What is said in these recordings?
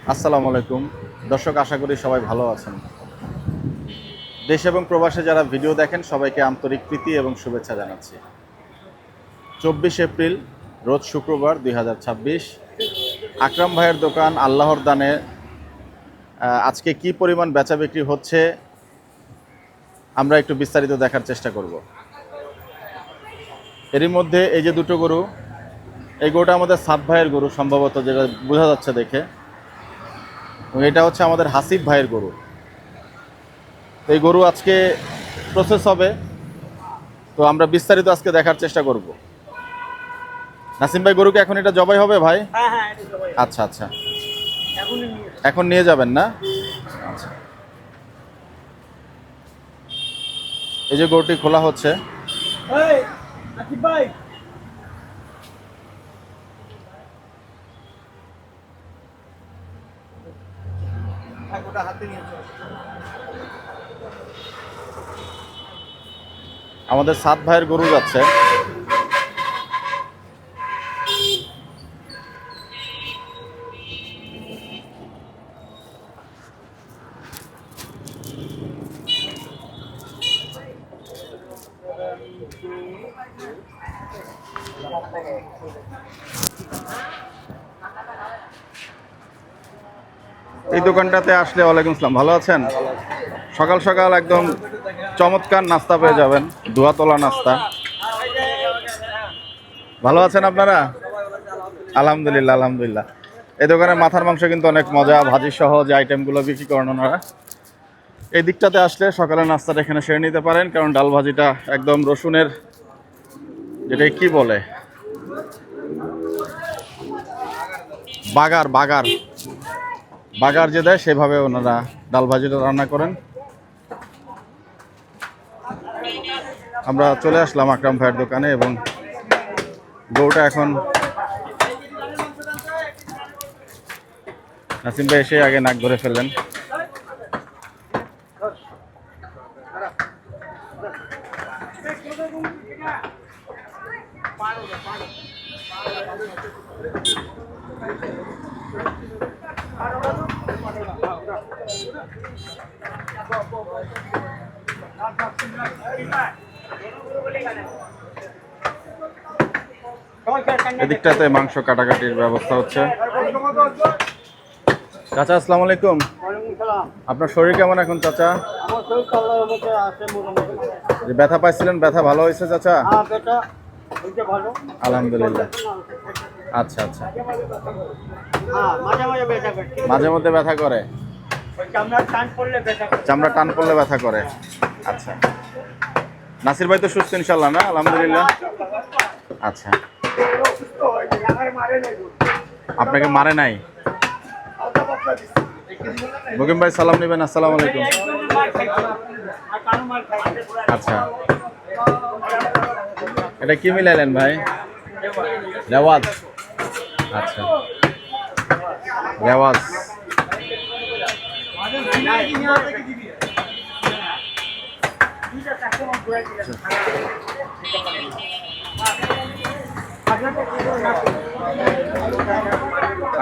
আসসালামু আলাইকুম দর্শক, আশা করি সবাই ভালো আছেন। দেশ এবং প্রবাসে যারা ভিডিও দেখেন সবাইকে আন্তরিক প্রীতি এবং শুভেচ্ছা জানাচ্ছি। 24 এপ্রিল রোজ শুক্রবার 2026, আকরাম ভাইয়ের দোকান আল্লাহর দানে আজকে কি পরিমাণ বেচা বিক্রি হচ্ছে আমরা একটু বিস্তারিত দেখার চেষ্টা করব। এরই মধ্যে এই যে দুটো গরু, এই গরুটা আমাদের সাদ ভাইয়ের গরু সম্ভবত, যেটা বোঝা যাচ্ছে দেখে, এবং এটা হচ্ছে আমাদের হাসিফ ভাইয়ের গরু। এই গরু আজকে প্রসেস হবে, তো আমরা বিস্তারিত আজকে দেখার চেষ্টা করব। নাসিম ভাই, গরুকে এখন এটা জবাই হবে ভাই? হ্যাঁ এটা সবাই আচ্ছা আচ্ছা, এখনই নিয়ে এখন নিয়ে যাবেন না? আচ্ছা, এই যে গরুটি খোলা হচ্ছে। এই আকিব ভাই ওটা হাতে নিয়ে চলো। আমাদের সাত ভাইয়ের গরু যাচ্ছে। এই দোকানটাতে আসলে, ওয়ালাইকুম আসসালাম, ভালো আছেন? সকাল সকাল একদম চমৎকার নাস্তা পেয়ে যাবেন, ধোয়া তোলা নাস্তা। ভালো আছেন আপনারা? আলহামদুলিল্লাহ আলহামদুলিল্লাহ। এই দোকানের মাথার মাংস কিন্তু অনেক মজা, ভাজি সহ যে আইটেমগুলো বিক্রি করেন ওনারা। এই দিকটাতে আসলে সকালের নাস্তাটা এখানে সেরে নিতে পারেন, কারণ ডাল ভাজিটা একদম রসুনের, যেটাই কি বলে, বাগার বাগার বাগার যে দেয় সেভাবে ওনারা ডাল ভাজিটা রান্না করেন। আমরা চলে আসলাম আকরাম ভাইয়ের দোকানে, এবং গরুটা এখন নাসিম ভাই এসে আগে নাক ধরে ফেললেন। এদিকটাতে মাংস কাটাকাটির ব্যবস্থা হচ্ছে। চাচা আসসালামু আলাইকুম। ওয়ালাইকুম সালাম। আপনার শরীর কেমন এখন চাচা? আমার শরীর তো আল্লাহর রহমতে আছে মোটামুটি। যে ব্যথা পাইছিলেন, ব্যথা ভালো হয়েছে চাচা? হ্যাঁ বেটা হইতে ভালো। আলহামদুলিল্লাহ। আচ্ছা আচ্ছা, হ্যাঁ মাঝে মাঝে ব্যথা করে। মাঝে মধ্যে ব্যথা করে? ওই চামড়া টান পড়লে ব্যথা করে। চামড়া টান পড়লে ব্যথা করে। আচ্ছা, নাসির ভাই তো সুস্থ ইনশাল্লাহ না? আলহামদুলিল্লাহ। আচ্ছা, আপনাকে মারে নাই? বকিম ভাই সালাম নেবেন। আসসালামু আলাইকুম। আচ্ছা, এটা কি মিলাইলেন ভাই? রেওয়াজ। আচ্ছা, রেওয়াজ।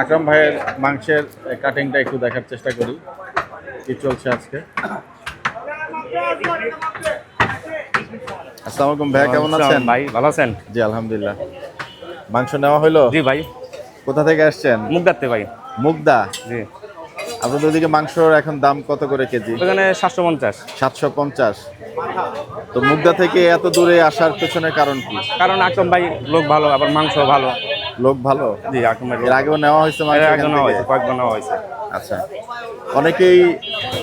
আকরাম ভাইয়ের মাংসের কাটিংটা একটু দেখার চেষ্টা করি, কি চলছে আজকে। আসসালামু আলাইকুম ভাই, কেমন আছেন? ভাই ভালো আছেন? জি আলহামদুলিল্লাহ। মাংস নেওয়া হলো? জি ভাই। কোথা থেকে আসছেন? মুগদাতে ভাই। মুগদা। জি, আপনাদের ওদিকে মাংসর এখন দাম কত করে কেজি? ওখানে 750। 750। তো মুগদা থেকে এত দূরে আসার পেছনে কারণ কি? কারণ আকরম ভাই লোক ভালো, আবার মাংস ভালো। লোক ভালো? জি, আকরম ভাই এর আগেও নেওয়া হয়েছে মাংস এখান একজন নেওয়া থেকে? হয়েছে, কয়েকবার নেওয়া হয়েছে। আচ্ছা, অনেকেই,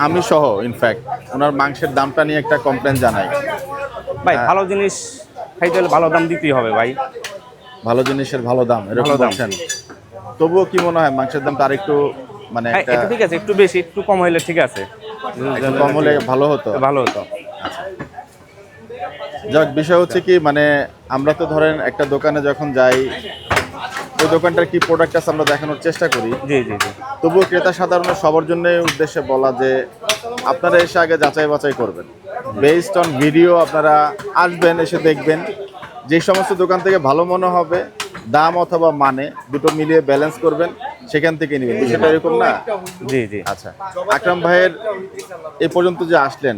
আমি সহ ইনফ্যাক্ট, ওনার মাংসের দামটা নিয়ে একটা কমপ্লেন জানাই। ভাই ভালো জিনিস খাইতে হলে ভালো দাম দিতেই হবে ভাই। ভালো জিনিসের ভালো দাম, এরকম ভালো দাম। বলছেন? তবুও কি মনে হয় মাংসের দামটা আরেকটু, মানে হ্যাঁ, একটা এটা ঠিক আছে, একটু বেশি একটু কম হইলে ঠিক আছে, একটু কম হলে ভালো হতো? ভালো হতো। যাক, বিষয় হচ্ছে কি, মানে আমরা তো ধরেন একটা দোকানে যখন যাই, ওই দোকানটার কি প্রোডাক্ট আছে আমরা দেখানোর চেষ্টা করি। জি জি জি। তবুও ক্রেতা সাধারণের সবার জন্য উদ্দেশ্যে বলা যে আপনারা এসে আগে যাচাই বাছাই করবেন, বেসড অন ভিডিও আপনারা আসবেন, এসে দেখবেন। যে সমস্ত দোকান থেকে ভালো মনে হবে, দাম অথবা মানে দুটো মিলিয়ে ব্যালেন্স করবেন, সেখান থেকে নেবেন, বিষয়টা এরকম না? জি জি। আচ্ছা, আকরাম ভাইয়ের এই পর্যন্ত যে আসলেন,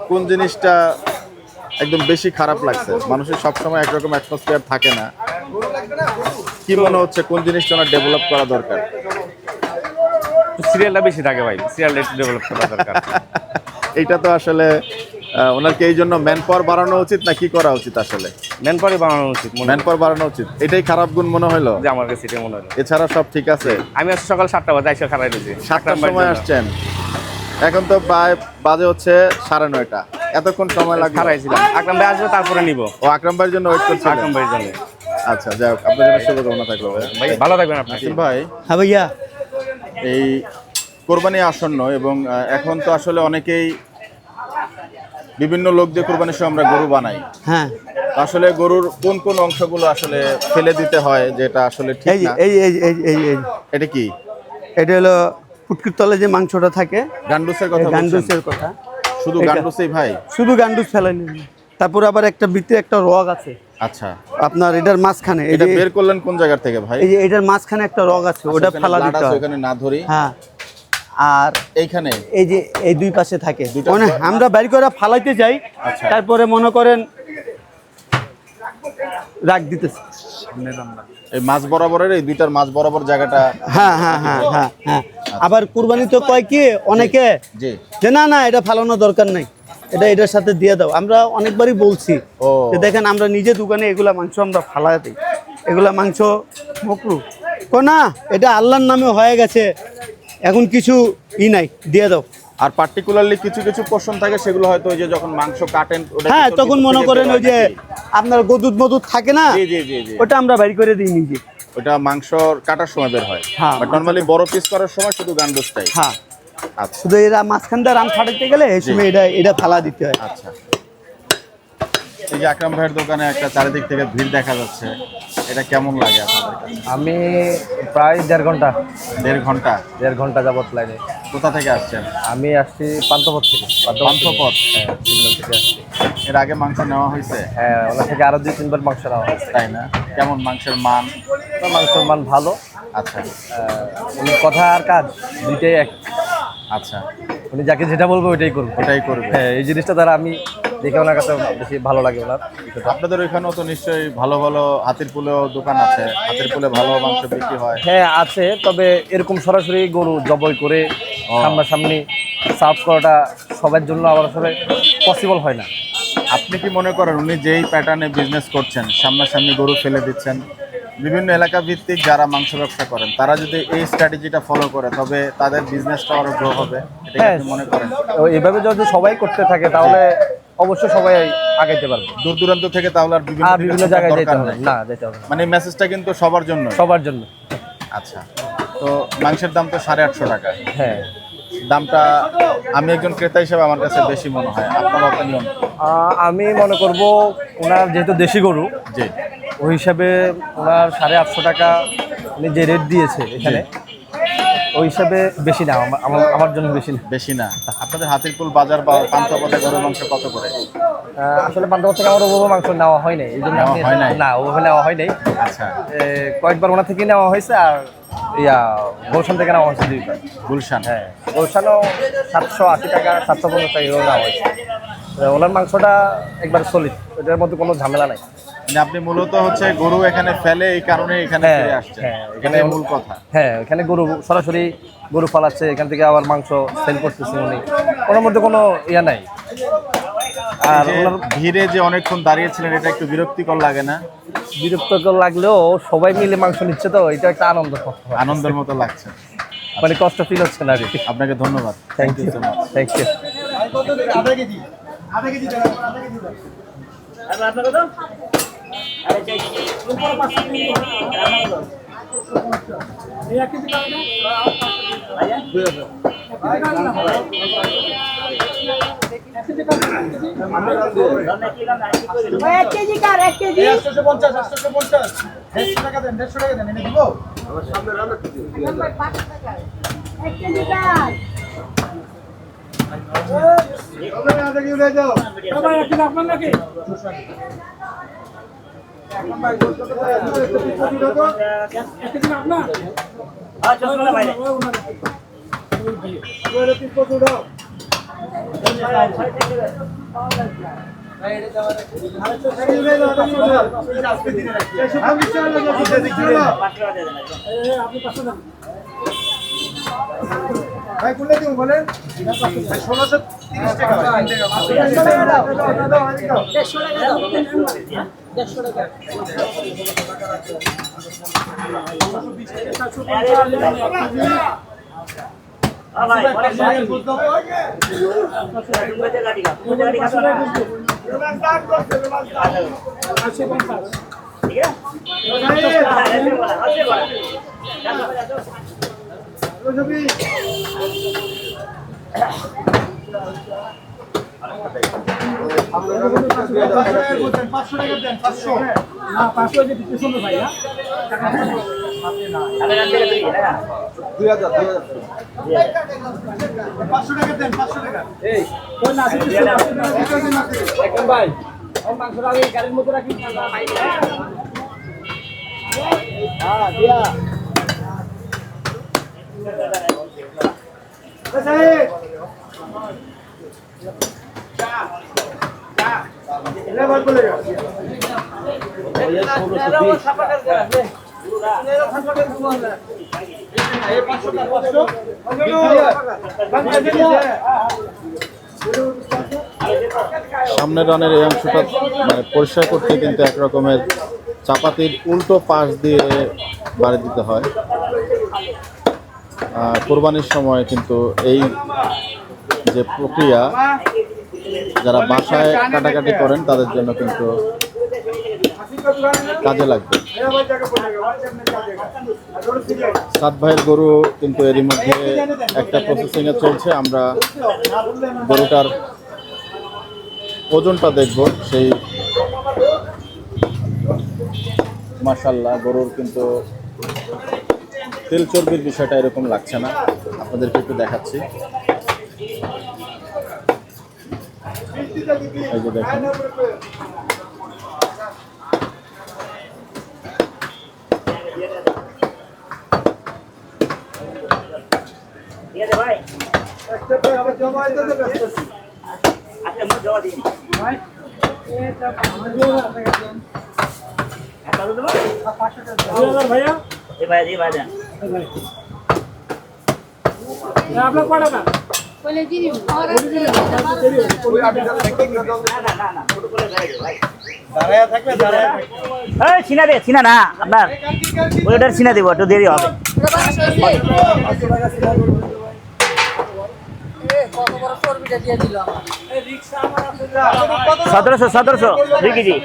কোন জিনিসটা একদম বেশি খারাপ লাগছে? মানুষের সবসময় একরকম অ্যাটমসফিয়ার থাকে না, কি মনে হচ্ছে কোন জিনিসটা ওনার ডেভেলপ করা দরকার? সিরিয়ালটা বেশি থাকে ভাই, সিরিয়ালটা একটু ডেভেলপ করা দরকার। এইটা তো আসলে ওনাকে এই জন্য ম্যান পাওয়ার বাড়ানো উচিত না কি করা উচিত? আসলে ম্যান পাওয়ার বানানো উচিত মনে ম্যান পাওয়ার বাড়ানো উচিত, এটাই খারাপ গুণ মনে হলো? হয় যে আমার কাছে এটা মনে হলো। এছাড়া সব ঠিক আছে? আমি আজকে সকাল 7টা বাজে এসে খারাই দিয়েছি। 7টার সময় আসছেন, এখন তো প্রায় বাজে হচ্ছে 9:30, এতক্ষণ সময় লাগবে? খারাইছিলাম, আকরাম ভাই আসবে তারপরে নিব। ও আকরাম ভাইয়ের জন্য ওয়েট করছেন? আকরাম ভাইয়ের জন্য। আচ্ছা, যাই হোক, আপনার জন্য শুভকামনা থাকলো ভাই। ভাই ভালো থাকবেন আপনি। নাসিম ভাই, হ্যাঁ ভাইয়া। এই কোরবানি আসন্ন এবং এখন তো আসলে অনেকেই বিভিন্ন লোক দিয়ে কোরবানির সময় আমরা গরু বানাই, হ্যাঁ, আসলে গরুর কোন কোন অংশগুলো আসলে ফেলে দিতে হয় যেটা আসলে ঠিক এই না? এই এটা কি এটা হলো পুটকির তলে যে মাংসটা থাকে, গান্ডুসের কথা বলছেন? গান্ডুসের কথা। শুধু এটা। গান্ডুসেই ভাই? শুধু গান্ডুস ফেলাইনি, তারপর আবার একটা ভিতরে একটা রগ আছে আচ্ছা, আপনার, এটার মাঝখানে এই এটা যে বের করলেন কোন জায়গা থেকে ভাই? এই যে এটার মাঝখানে একটা রগ আছে, ওটা ওখানে ফেলা লাড দিতে আছে, হয়। ওখানে না ধরি। হ্যাঁ, আর এইখানে এই যে এই দুই পাশে থাকে, দুইটা মানে আমরা বাইর করে ফালাইতে যাই, আচ্ছা। তারপরে মনে করেন রাখ দিতেছে। এই মাছ বরাবরের এই দুইটার মাছ বরাবর জায়গাটা? হ্যাঁ হ্যাঁ হ্যাঁ হ্যাঁ হ্যাঁ। আবার কুরবানি তো কয় কি অনেকে জি। যে না না এটা ফালানোর দরকার নাই, এটা এটার সাথে দিয়ে দাও। আমরা অনেকবারই বলছি ও। যে দেখেন আমরা নিজে দোকানে এগুলা মাংস আমরা ফালাই দিই, এগুলা মাংস মকরু না, এটা আল্লাহর নামে হয়ে গেছে, এখন কিছু নাই, দিয়ে দাও। আর পার্টিকুলারলি কিছু কিছু পোর্শন থাকে সেগুলো হয়তো ওই যে যখন মাংস কাটেন ওটা হ্যাঁ, ভিতর তখন ভিতর মনে থেকে করেন বের ওই যে হয় নাকি? আপনার গদুদ মদুদ থাকে না, জি জি জি জি, ওটা আমরা বাইর করে দিই নিজে। ওটা মাংস কাটার সময় বের হয়। হ্যাঁ, বাট নরমালি বড় পিস করার সময় শুধু গান্ডুসটাই? হ্যাঁ, আচ্ছা শুধু এরা মাঝখান দিয়ে রাম ফাটাইতে গেলে এই সময় এটা ফালা দিতে হয়। আচ্ছা। এই যে আকরাম ভাইয়ের দোকানে একটা চারিদিক থেকে ভিড় দেখা যাচ্ছে, এটা কেমন লাগে আপনাদের কাছে? আমি প্রায় 1.5 ঘন্টা 1.5 ঘন্টা যাবত লাইনে। কোথা থেকে আসছেন? আমি আসছি পান্থপথ থেকে। পান্থপথ? হ্যাঁ, সিগন্যাল থেকে আসছি। এর আগে মাংস নেওয়া হয়েছে? হ্যাঁ, ওনার থেকে আরো 2-3 বার মাংস নেওয়া হয়েছে। তাই না? কেমন মাংসের মান? মাংসের মান ভালো। আচ্ছা উনি কথা আর কাজ দুইটাই এক। আচ্ছা, উনি যাকে যেটা বলবে ওইটাই করবে। ওটাই করবে। হ্যাঁ, এই জিনিসটা দ্বারা আমি দেখে ওনার কাছে বেশি ভালো লাগে ওনার বিষয়টা। আপনাদের ওইখানেও তো নিশ্চয়ই ভালো ভালো হাতির পুলেও দোকান আছে, হাতির পুলে ভালো মাংস বিক্রি হয়? হ্যাঁ আছে, তবে এরকম সরাসরি গরু জবাই করে সামনাসামনি সার্ভ করাটা সবার জন্য আবার আসলে পসিবল হয় না। আপনি কি মনে করেন উনি যেই প্যাটার্নে বিজনেস করছেন, সামনাসামনি গরু ফেলে দিচ্ছেন, বিভিন্ন এলাকা ভিত্তিক যারা মাংস ব্যবসা করেন তারা যদি এই স্ট্র্যাটেজিটা ফলো করে তবে তাদের বিজনেসটা আরো গ্রো হবে, এটা কি হ্যাঁ, আপনি মনে করেন? এভাবে যদি সবাই করতে থাকে তাহলে অবশ্যই সবাই আগাইতে পারবে। দূর দূরান্ত থেকে তাহলে আর আর বিভিন্ন জায়গায় যেতে হবে নাই। না, যেতে হবে না। মানে এই মেসেজটা কিন্তু সবার জন্য? সবার জন্য। আচ্ছা, তো মাংসের দাম তো 850 টাকা, হ্যাঁ, দামটা আমি একজন ক্রেতা হিসেবে আমার কাছে বেশি মনে হয়, আপনার অপিনিয়ন? আমি মনে করব ওনার যেহেতু দেশি গরু, জি, ওই হিসাবে ওনার 850 টাকা উনি যে রেট দিয়েছে এখানে, ওই হিসাবে বেশি না, আমার জন্য বেশি না। বেশি না? আপনাদের হাতিরপুল বাজার বা পান্থপথে গরুর মাংস কত করে? আসলে পান্থপথ থেকে আমার ওভাবে মাংস নেওয়া হয় নাই, এই জন্য নেওয়া আপনি- হয় নাই? না, ওভাবে নেওয়া হয় নাই। আচ্ছা, কয়েকবার ওনার থেকেই নেওয়া হয়েছে, আর গুলশান থেকে নেওয়া হয়েছে 2 বার। গুলশান? হ্যাঁ, গুলশানও 780 টাকা 750 টাকা এগুলো নেওয়া হয়েছে। ওনার মাংসটা একবার সলিড, ওটার মধ্যে কোনো ঝামেলা নাই। মানে আপনি মূলত হচ্ছে গরু এখানে ফেলে এই কারণে এখানে হ্যাঁ, ফিরে আসছে, হ্যাঁ, এখানে মূল কথা। হ্যাঁ, এখানে গরু সরাসরি গরু ফালাচ্ছে, এখান থেকে আবার মাংস সেল করতেছে উনি, ওনার মধ্যে কোনো ইয়া নাই। আর যে ওনার ভিড়ে যে অনেকক্ষণ দাঁড়িয়েছিলেন এটা একটু বিরক্তিকর লাগে না? বিরক্তকর লাগলেও সবাই মিলে মাংস নিচ্ছে তো, এটা একটা আনন্দ, আনন্দের মতো লাগছে। মানে কষ্ট ফিল হচ্ছে না আর কি। আপনাকে ধন্যবাদ, thank you, so much. Thank you. এক কেজি কার 1 কেজি 850 150 টাকা দেন, 150 টাকা দেন, এনে দিব। এক কেজি কার আধা কেজি উড়ে যাও। সবাই একটু আপনার নাকি ভাই কোনটা দিব বলেন 1630 টাকা ভাই 150 টাকা সামনের রানের এই অংশটা মানে পরিষ্কার করতে কিন্তু এক রকমের চাপাতির উল্টো পাশ দিয়ে বাড়ি দিতে হয়। কোরবানির সময় কিন্তু এই যে প্রক্রিয়া যারা বাসায় কাটাকাটি করেন তাদের জন্য কিন্তু কাজে লাগবে। সাত ভাইয়ের গরু কিন্তু এরই মধ্যে একটা প্রসেসিংয়ে চলছে। আমরা গরুটার ওজনটা দেখব। সেই মাশাআল্লাহ গরুর কিন্তু তেল চর্বির বিষয়টা এরকম লাগছে না, আপনাদেরকে একটু দেখাচ্ছি। এই যে দেখেন চিনা দে, চিনা না আপনার ওইটার চিনা দেবো, একটু দেরি হবে। 1700 2 কেজি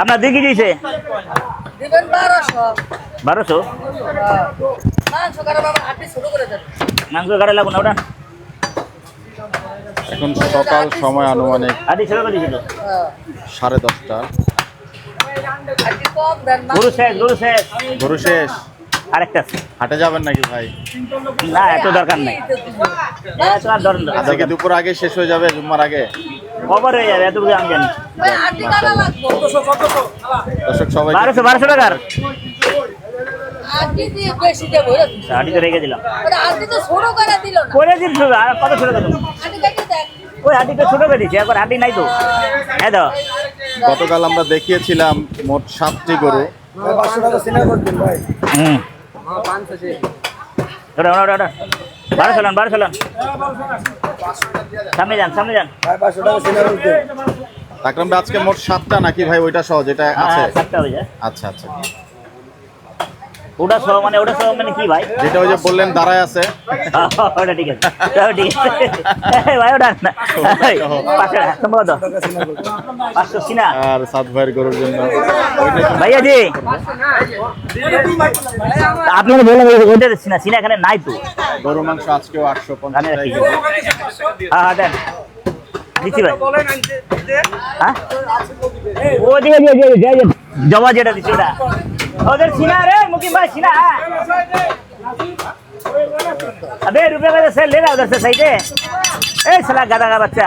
আপনার 2 কেজি দিছে 1200 মাংস কাটা লাগবো না ওটা। এখন সকাল সময় আনুমানিক আদি ছেড়ে দিয়েছিল 10:30। গরু শেষ গরু শেষ, আরেকটা আছে। হাটে যাবেন নাকি ভাই? না এত দরকার নাই, এত আর আজকে দুপুর আগে শেষ হয়ে যাবে, জুম্মার আগে কভার হয়ে যাবে, এতটুকু আমি জানি। দর্শক সবাই 1200 টাকার আটি তো রেখে দিলাম। করে দিন আর কত ছোট দেবো, ওই হাটিটা ছোট করে দিচ্ছি, একবার হাটি নাই তো। হ্যাঁ তো গতকাল আমরা দেখিয়েছিলাম মোট 7টি গরু। হুম ওটা 1200 লন সামনে যান তাকরাম ভাই আজকে মোট 7টা নাকি ভাই ওইটা সহ যেটা আছে? 7টা হয়ে যায়। আচ্ছা আচ্ছা, ওটা সহ মানে কি ভাই? যেটা ওই যে বললেন দাঁড়ায় আছে ওটা ঠিক আছে, ঠিক আছে ভাই, ওটা না 500 সম্ভবত 500 সিনা। আর সাত ভাইয়ের গরুর জন্য ভাইয়া জি আপনারা বললেন ওইটা সিনা এখানে নাই তো। গরু মাংস আজকেও 850 আমি টাকা রাখি। কেজি। হ্যাঁ দেন দিচ্ছি ভাই। হ্যাঁ ও দিয়ে জবা যেটা দিচ্ছি ওটা ওদের সিনা রে মুকিম भाई सीना है। अबे रुपए का से ले रहा उधर से सही से। ए साला गधा का बच्चा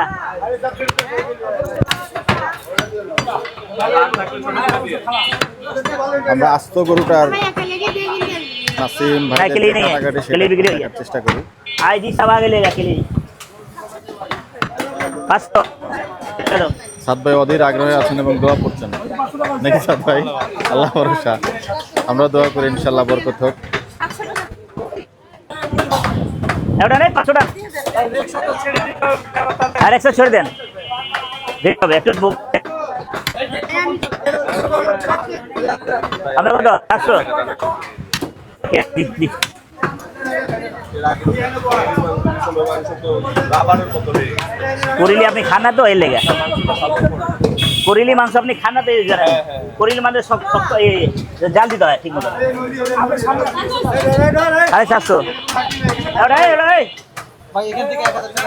আমরা আস্ত গরুটার भैया के लेके दे दीजिए নাসিম ভাই के लिए नहीं है, কাটাকাটি के लिए बिक्री हो দেখার চেষ্টা করি। आज जी सब आगे ले जाके लिए 500 चलो সাদ ভাই অধীর আগ্রহে আছেন এবং দোয়া করছেন নাকি সাদ ভাই? আল্লাহ ভরসা, আমরা দোয়া করি ইনশাল্লাহ বরকত হোক। एवढा नाही 500 টাকা আর 100 ছেড়ে দেন দেখো একটু বুক আমরা কত 500 দি করিলি আপনি খান না তো এর লেগে করিলি মাংস আপনি খান না তো এই জানেন করিলি মানে সব শক্ত এই জাল দিতে হয় ঠিক মতো 750 এটাই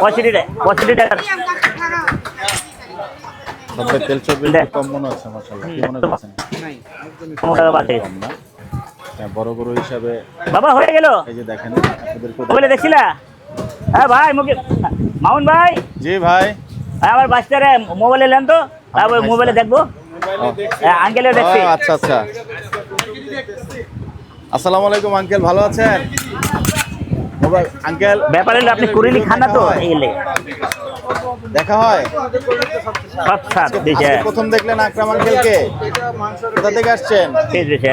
পঁয়ষট্টি টাকা সাদ ভাই তেল চর্বি দেখ। কম মনে হচ্ছে মাশাআল্লাহ, কি মনে করছেন? 15 টাকা বাড়ছে কম না? হ্যাঁ, বড় গরু হিসাবে বাবা হয়ে গেল এই যে দেখেন আপনাদেরকে মোবাইলে দেখছিলা হ্যাঁ ভাই মুকে মামুন ভাই জি ভাই। আমার বাচ্চারে মোবাইলে নেন তো তারপর মোবাইলে দেখবো আঙ্কেলে দেখছি ও, আচ্ছা আচ্ছা। আসসালামু আলাইকুম আঙ্কেল, ভালো আছেন? মোবাইল আঙ্কেল ব্যাপারে হলো আপনি কুড়িলি খান না তো এই লেগে দেখা হয়? সব সাত দিছে আজকে প্রথম দেখলেন আকরাম আঙ্কেলকে? কোথা থেকে আসছেন? ঠিক দিছে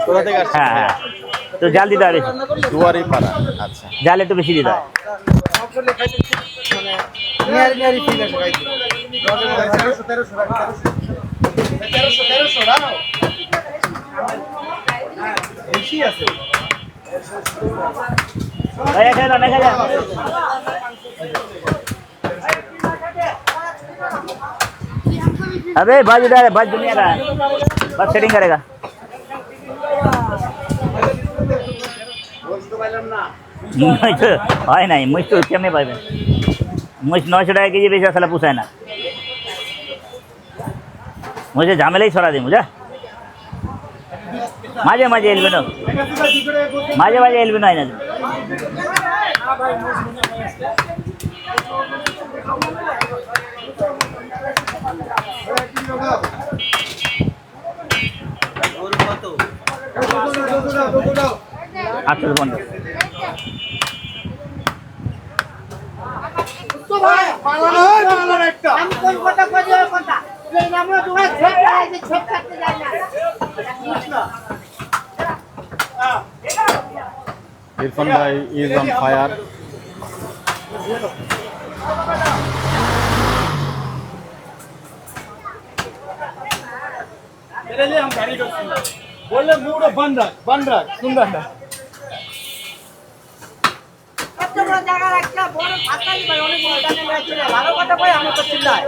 কোথা থেকে আসছেন? হ্যাঁ হ্যাঁ তো জাল দিতে হবে দুয়ারি পাড়া। আচ্ছা, জাল একটু বেশি দিতে হয় ভাই এখানে দেখা যায় अबे बाज इधर है बाज दुनिया का है बस सेटिंग करेगा হয় নাই মুই তো কেমনে পাইবেন মুই 900 টাকা কেজি বেশি আসলে পুষায় না মুঝে ঝামেলাই ছড়া দিই মুঝা মাঝে মাঝে এলবে না মাঝে মাঝে এলবে না না আচ্ছা বন্ধু तो भाई हम कौन कोटा को जो कोटा ये नाम लो तुम्हारे छेक है जे छेक करते जाना ইরফান ভাই ইজ অন ফায়ার। बोले मूड बन रहा सुंदर ना এত বড় জায়গা রাখা বড় ফাঁকা ভাই অনেক বড় জায়গা রাখছে ভালো কথা কই আমি তো চিল্লাই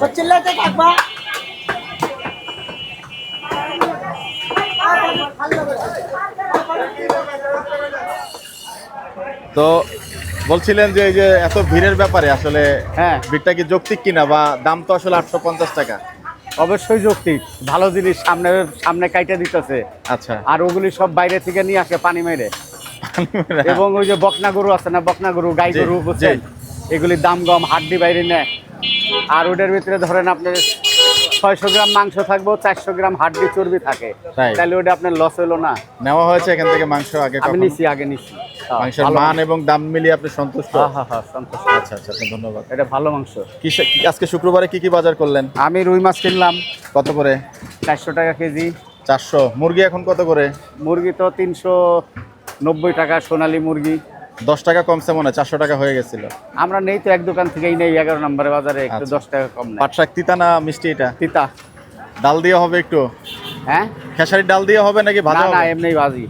তো চিল্লাইতে থাকবা তো বলছিলেন যে এই যে এত ভিড়ের ব্যাপারে আসলে হ্যাঁ ভিড়টা কি যৌক্তিক কিনা, বা দাম তো আসলে 850 টাকা? অবশ্যই যৌক্তিক, ভালো জিনিস সামনে সামনে কাইটা দিতেছে, আচ্ছা। আর ওগুলি সব বাইরে থেকে নিয়ে আসে পানি মেরে। এবং ওই যে বকনা গরু আছে না, বকনা গরু গাই জি, গরু বুঝছেন, এগুলির দাম কম, হাড্ডি বাইরে নেয়। আর ওটার ভিতরে ধরেন আপনার 600 গ্রাম মাংস থাকবো, 400 গ্রাম হাড্ডি চর্বি থাকে, তাই? তাহলে ওটা আপনার লস হলো না। নেওয়া হয়েছে এখান থেকে মাংস আগে আমি কখনো? নিছি, আগে নিছি। মাংসের ভালো মান মাংস। এবং দাম মিলিয়ে আপনি সন্তুষ্ট? হ্যাঁ সন্তুষ্ট। আচ্ছা আচ্ছা, আপনাকে ধন্যবাদ। এটা ভালো মাংস। আজকে শুক্রবারে কি কি বাজার করলেন? আমি রুই মাছ কিনলাম কত করে? 400 টাকা কেজি। 400। মুরগি এখন কত করে? মুরগি তো 390 টাকা, সোনালী মুরগি। 10 টাকা কমছে মনে হয়, 400 টাকা হয়ে গেছিল। আমরা নেই তো এক দোকান থেকেই নেই, 11 নম্বরের বাজারে একটু আচ্ছা। 10 টাকা কম নেয়। পাট শাক তিতা না মিষ্টি এটা? তিতা। ডাল দিয়ে হবে একটু? হ্যাঁ খেসারির ডাল দিয়ে হবে নাকি ভাজা না না, হবে? এমনি ভাজি।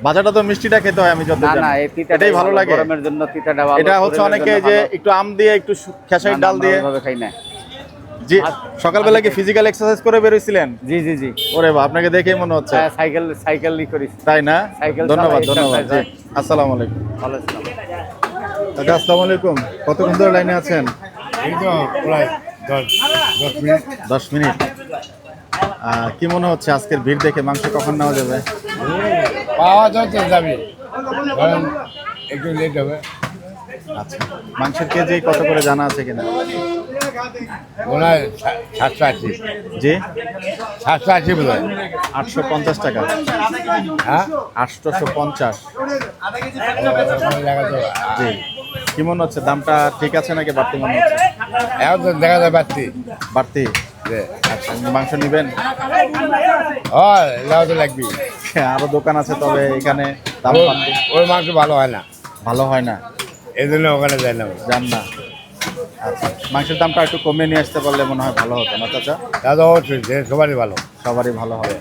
ভাজাটা তো মিষ্টিটা খেতে হয় আমি যত না জানি। না, এই তিতাটাই এটাই ভালো লাগে। গরমের জন্য তিতাটা ভালো। এটা হচ্ছে শরীরের অনেকে জন্য যে ভালো। একটু আম দিয়ে একটু খেসারির ডাল দিয়ে। ভাবে খাই না। জি, সকালবেলা কি ফিজিক্যাল এক্সারসাইজ করে বেরোইছিলেন? জি জি জি, ওরে বাবা, আপনাকে দেখেই মনে হচ্ছে। হ্যাঁ, সাইকেলই করিস। তাই না? সাইকেল ধন্যবাদ চালাই, ধন্যবাদ। জি, exercise আসসালামু আলাইকুম। ভালো ছিলাম। কাকা আসসালামু আলাইকুম। কতক্ষণ ধরে লাইনে আছেন? এই তো প্রায় 10 মিনিট 10 মিনিট। কি মনে হচ্ছে আজকের ভিড় দেখে মাংস কখন নেওয়া যাবে? পাওয়া যাচ্ছে যাবে, কারণ একটু লেট হবে। আচ্ছা, মাংসের কেজি কত করে জানা আছে কিনা? মনে হয় 780 জি 780 বোধ হয়। 850 টাকা, হ্যাঁ 850। দেখা যায় জি, কি মনে হচ্ছে দামটা ঠিক আছে নাকি বাড়তি মনে হচ্ছে? এখন তো দেখা যায় বাড়তি বাড়তি। আচ্ছা, মাংস নেবেন? হয় এটাও তো লাগবে। আরো দোকান আছে, তবে এখানে দাম বাড়তি। ওই মাংস ভালো হয় না, ভালো হয় না, এই জন্য ওখানে যায় না। জান না। আচ্ছা, মাংসের দামটা একটু কমিয়ে নিয়ে আসতে পারলে মনে হয় ভালো হতো না চাচা? তা তো অবশ্যই যে সবারই ভালো, সবারই ভালো হবে।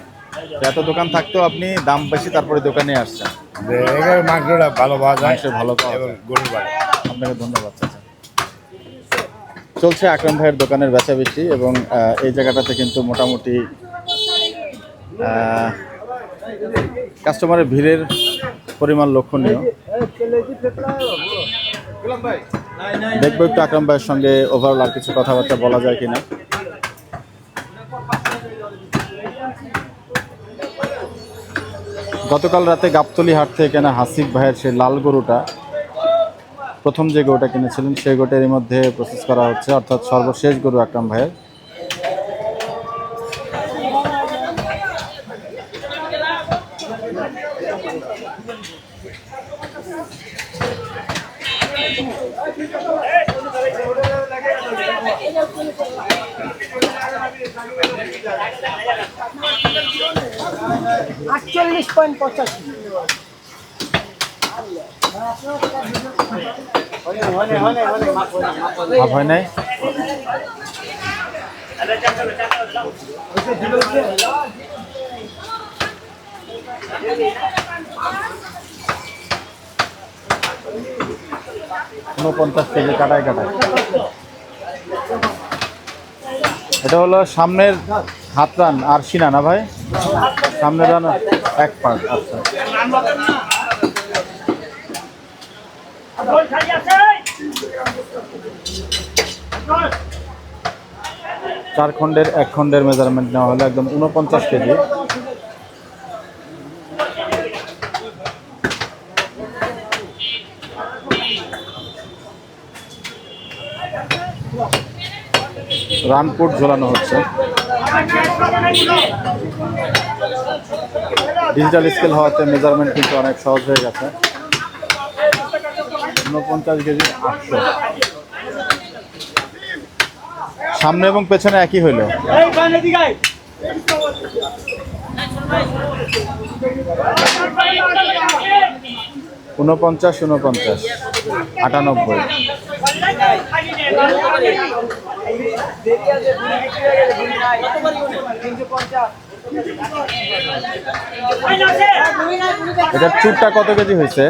তো এত দোকান থাকতেও আপনি দাম বেশি তারপরে দোকানে আসছেন। যে এখানে মাংসটা ভালো পাওয়া যায় মাংস ভালো পাওয়া এবং যায়। গরু ভালো। আপনাকে ধন্যবাদ চাচা। চলছে আকরাম ভাইয়ের দোকানের বেচা বেশি, এবং এই জায়গাটাতে কিন্তু মোটামুটি কাস্টমারের ভিড়ের পরিমাণ লক্ষণীয়। দেখবো একটু আকরাম ভাইয়ের সঙ্গে ওভারঅল আর কিছু কথাবার্তা বলা যায় কিনা। গতকাল রাতে গাবতলী হাট থেকে কেনা হাসিফ ভাইয়ের সেই লাল গরুটা, প্রথম যে গরুটা কিনেছিলেন সেই গরুটার মধ্যে প্রসেস করা হচ্ছে, অর্থাৎ সর্বশেষ গরু আকরাম ভাইয়ের। ভাব হয় নাই? ঊনপঞ্চাশ কেজি কাটায় কাটায়। এটা হলো সামনের হাত রান আর সিনা না ভাই? সামনের রান এক পার্ট। আচ্ছা, চার খণ্ডের এক খণ্ডের মেজারমেন্ট নেওয়া হলো, একদম 49 কেজি। রানপুট ঝোলানো হচ্ছে। ডিজিটাল স্কেল হওয়াতে মেজারমেন্ট কিন্তু অনেক সহজ হয়ে গেছে। 49 কেজি 800। সামনে এবং পেছনে একই হইল। 49, 49, 98। এটার চুটটা কত কেজি হয়েছে?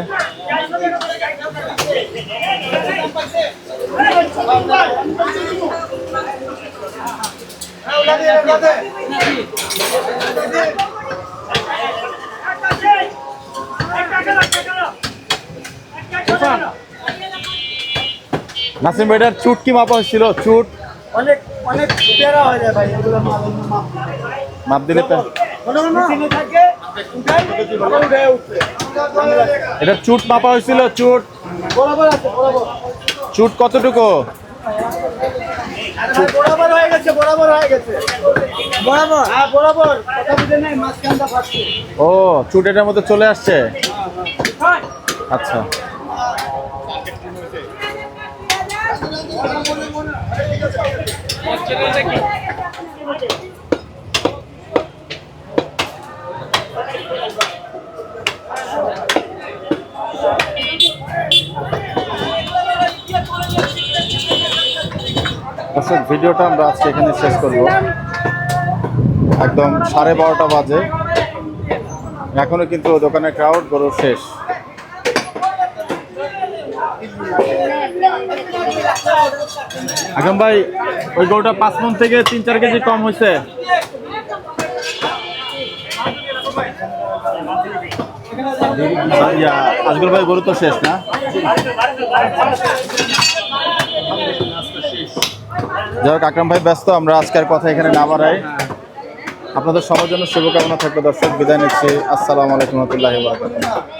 নাসিম ভাই, এটার চুট কি মাপা হয়েছিল? চুট অনেক অনেক পেরা হয়ে যায় ভাই, এগুলো মাপ দিলে তো থাকে উঠাই আবার উঠে উঠছে। এটার চুট মাপা হয়েছিল? চুট বরাবর আছে, বরাবর চুট কতটুকু? বরাবর হয়ে গেছে, বরাবর হয়ে গেছে, বরাবর। হ্যাঁ বরাবর, কথা বুঝে নাই, মাঝখানটা ফাটছে। ও, চুট এটার মধ্যে চলে আসছে। আচ্ছা, দর্শক, ভিডিওটা আমরা আজকে এখানে শেষ করব। একদম 12:30 বাজে, এখনো কিন্তু দোকানের ক্রাউড গরু শেষ। আকরাম ভাই, ওই গরুটা 5 মণ থেকে 3-4 কেজি কম হয়েছে। আজগর ভাই, গরু তো শেষ না? যাই হোক, আকরাম ভাই ব্যস্ত, আমরা আজকের কথা এখানে না বাড়াই। আপনাদের সবার জন্য শুভকামনা থাকবে। দর্শক, বিদায় নিচ্ছি। আসসালামু আলাইকুম ওয়া রাহমাতুল্লাহি ওয়া বারাকাতুহু।